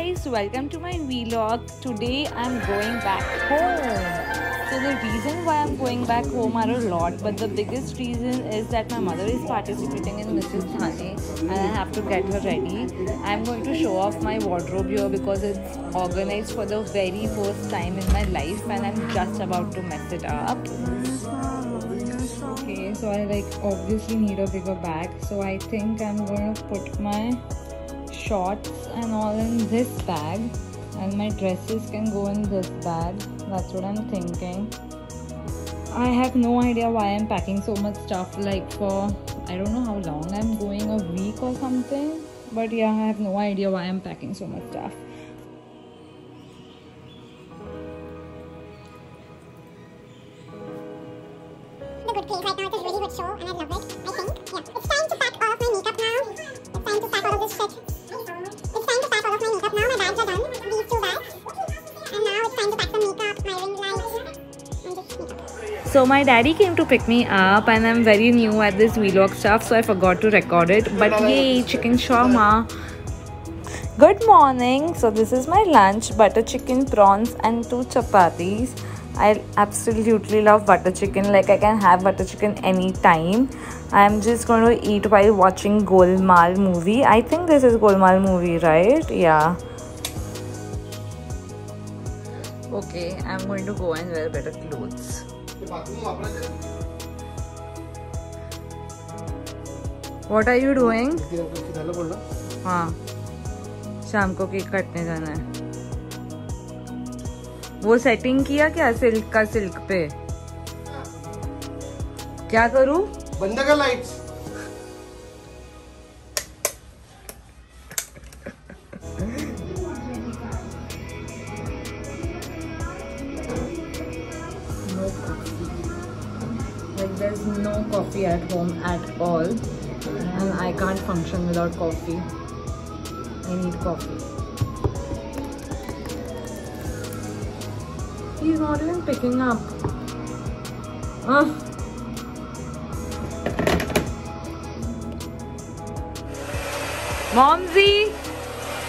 guys, welcome to my vlog. Today I'm going back home. So the reason why I'm going back home are a lot, but the biggest reason is that my mother is participating in Mrs. Thane and I have to get her ready. I'm going to show off my wardrobe here because it's organized for the very first time in my life and I'm just about to mess it up. Okay, so I obviously need a bigger bag, so I think I'm going to put my shorts and all in this bag and my dresses can go in this bag. That's what I'm thinking. I have no idea why I'm packing so much stuff, for I don't know how long I'm going, a week or something, but yeah, I have no idea why I'm packing so much stuff. The good place right now, it's a really good show and I love it, I think. Yeah. It's time to pack all of my makeup now. It's time to pack all of this shit. It's time to pack all of my makeup now. My bags are done, these 2 bags. And now it's time to pack some makeup, my ring light, and just makeup. So my daddy came to pick me up and I'm very new at this vlog stuff, so I forgot to record it. But yay, chicken shawarma. Good morning. So this is my lunch, butter chicken, prawns and 2 chapatis. I absolutely love butter chicken. I can have butter chicken anytime. I'm just going to eat while watching Golmaal movie. I think this is Golmaal movie, right? Yeah. Okay, I'm going to go and wear better clothes. What are you doing? हाँ, शाम को cake काटने जाना है. वो setting किया क्या silk का, सिल्क पे क्या करूं? बंद कर lights. There's no coffee at home at all and I can't function without coffee. I need coffee. He's not even picking up. Momsy,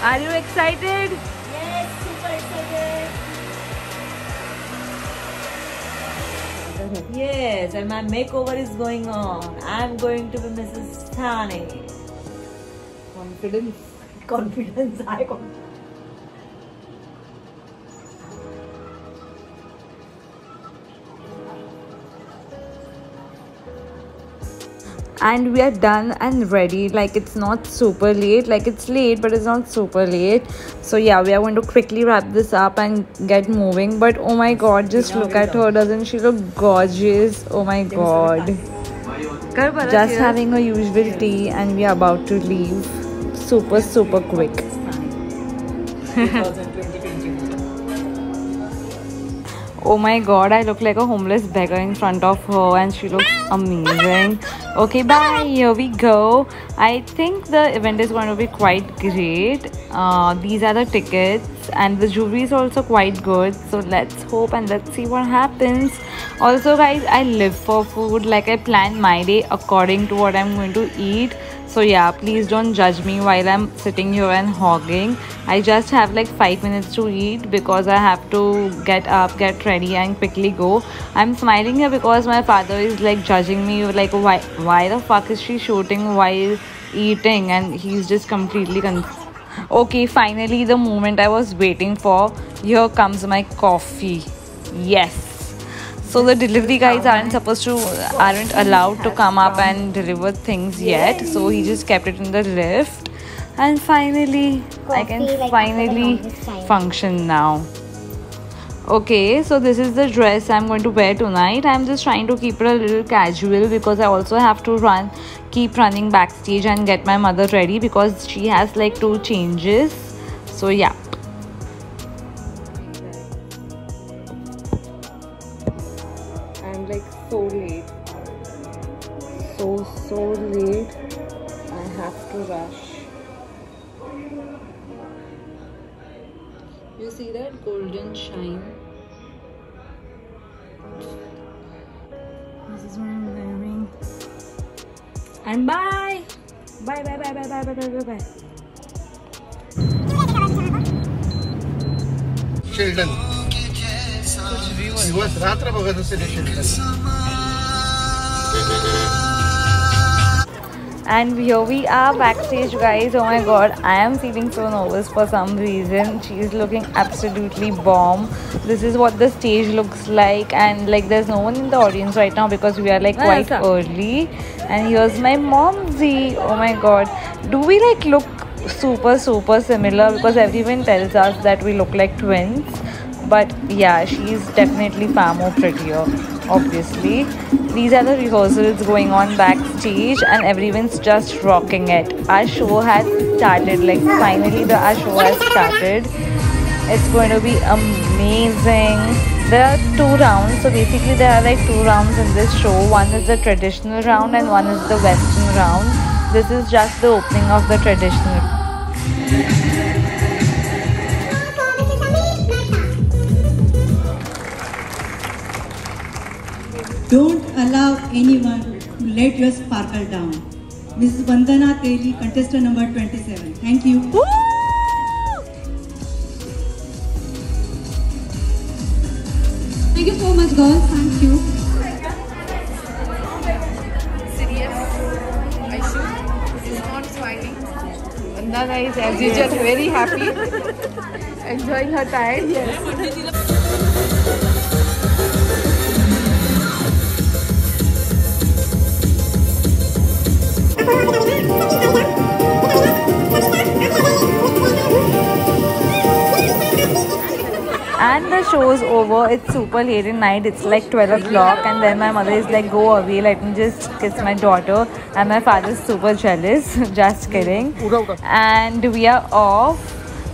are you excited? Yes, super excited. Yes, and my makeover is going on. I'm going to be Mrs. Thane. Confidence. Confidence, high confidence. And we are done and ready. It's not super late, it's late but it's not super late. So yeah, we are going to quickly wrap this up and get moving. But oh my god, just look at her. Doesn't she look gorgeous? Oh my god. Just having a usual tea and we are about to leave super quick. 2020. Oh my god, I look like a homeless beggar in front of her and she looks amazing. Okay, bye. Here we go. I think the event is going to be quite great. These are the tickets and the jewelry is also quite good. So let's hope and let's see what happens. Also guys, I live for food. I plan my day according to what I'm going to eat. So yeah, please don't judge me while I'm sitting here and hogging. I just have 5 minutes to eat because I have to get up, get ready and quickly go. I'm smiling here because my father is judging me why the fuck is she shooting while eating, and he's just completely Okay, finally the moment I was waiting for. Here comes my coffee. Yes. So the delivery guys aren't allowed to come up and deliver things yet. So he just kept it in the lift. And finally, I can finally function now. Okay, so this is the dress I'm going to wear tonight. I'm just trying to keep it a little casual because I also have to keep running backstage and get my mother ready because she has 2 changes. So yeah. I'm so late. So late. I have to rush. You see that golden shine? This is what I'm wearing. And bye. Bye. Sheldon. दिवस रात्र बघत असते ते Sheldon. And here we are backstage, guys. Oh my god, I am feeling so nervous for some reason. She is looking absolutely bomb. This is what the stage looks like, and like there's no one in the audience right now because we are like quite early. And here's my momsy. Oh my god, do we like look super similar? Because everyone tells us that we look like twins, but yeah, she's definitely far more prettier, obviously. These are the rehearsals going on backstage and everyone's just rocking it. Our show has started, like finally our show has started. It's going to be amazing. There are 2 rounds, so basically there are like 2 rounds in this show. One is the traditional round and one is the western round. This is just the opening of the traditional. Don't allow anyone to let your sparkle down. Mrs. Vandana Teli, contestant number 27. Thank you. Woo! Thank you so much, girls. Thank you. Serious. Aishu is not smiling. Vandana is as usual very happy. Enjoying her time. Yes. And the show's over. It's super late at night. It's like 12 o'clock, and then my mother is like, go away, let me just kiss my daughter. And my father is super jealous. Just kidding. And we are off.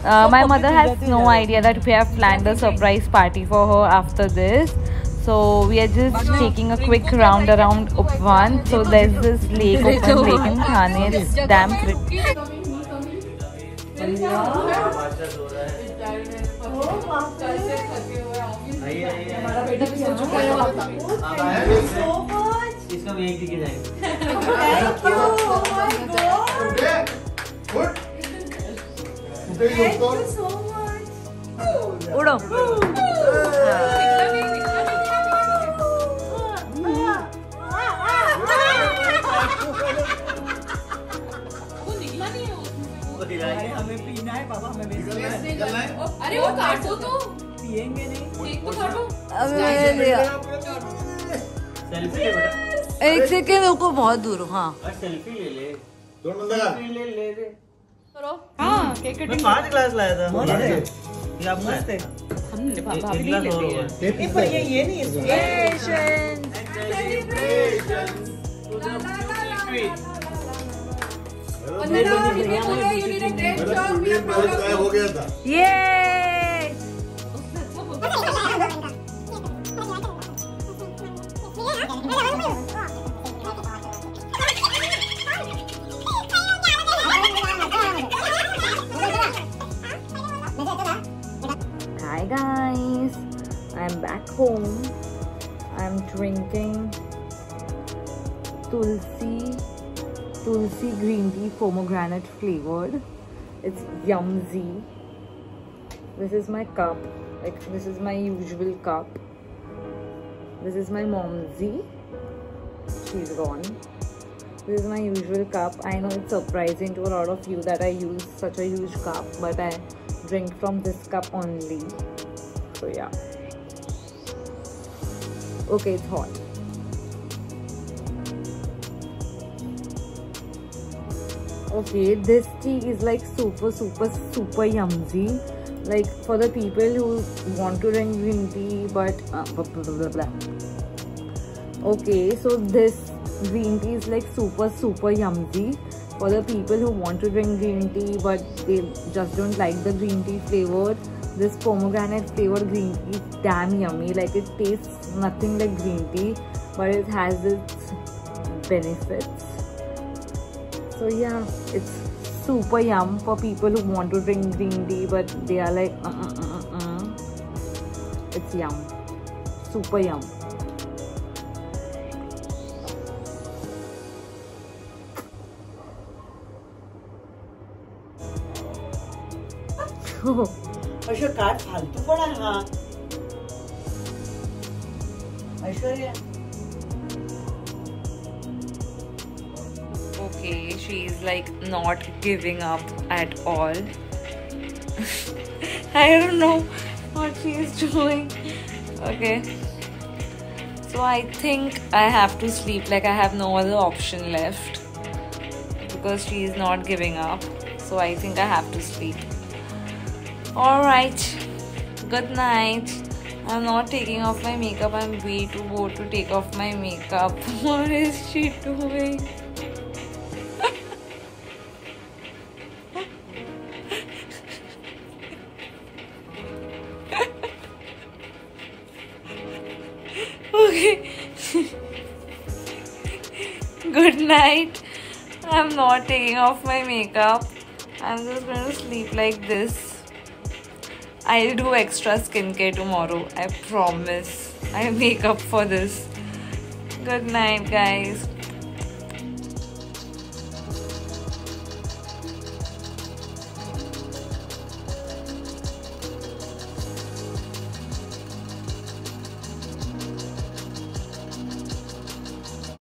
My mother has no idea that we have planned a surprise party for her after this. So we are just taking a quick round around Upwan. So there's this lake, Upwan Lake in Thane. It's damn pretty. इसका में एक ticket है. Thank you so much. उड़ो. हमें पीना है पापा, हमें निकलना है. अरे वो काटो तो पिएंगे नहीं. केक तो काटो. अभी मैंने लिया. सेल्फी ले बेटा. एक सेकेंड रुको, बहुत दूर हूँ. हाँ. सेल्फी ले ले. you. ले दे. करो. हाँ केक कटिंग. मैं 5 ग्लास लाया था. ये आप मस्त है. हमने पापा एक भी ग्लास ले और लिया. होगा. पर ये नहीं है. हो गया था. ये Hi guys, I'm back home. I'm drinking Tulsi green tea pomegranate flavored. It's yumzy. This is my cup. Like this is my usual cup. This is my momsy. She's gone. This is my usual cup. I know it's surprising to a lot of you that I use such a huge cup, but I drink from this cup only. So yeah. Okay, it's hot. Okay, this tea is like super yumzy. Like for the people who want to drink green tea but blah, blah, blah, blah. Okay, so this green tea is like super yumzy. For the people who want to drink green tea but they just don't like the green tea flavor, this pomegranate flavored green tea is damn yummy. Like it tastes nothing like green tea, but it has its benefits. So yeah, it's super yum for people who want to drink green tea but they are like It's yum. Super yum. Ashok काय फालतू पण आहे हा Aishwarya Okay, she's like not giving up at all. I don't know what she's doing. Okay, so I think I have to sleep. Like I have no other option left because she's not giving up. So I think I have to sleep. Alright, good night. I'm not taking off my makeup. I'm way too bored to take off my makeup. What is she doing? Okay. Good night. I'm not taking off my makeup. I'm just going to sleep like this. I'll do extra skincare tomorrow. I promise. I'll make up for this. Good night, guys.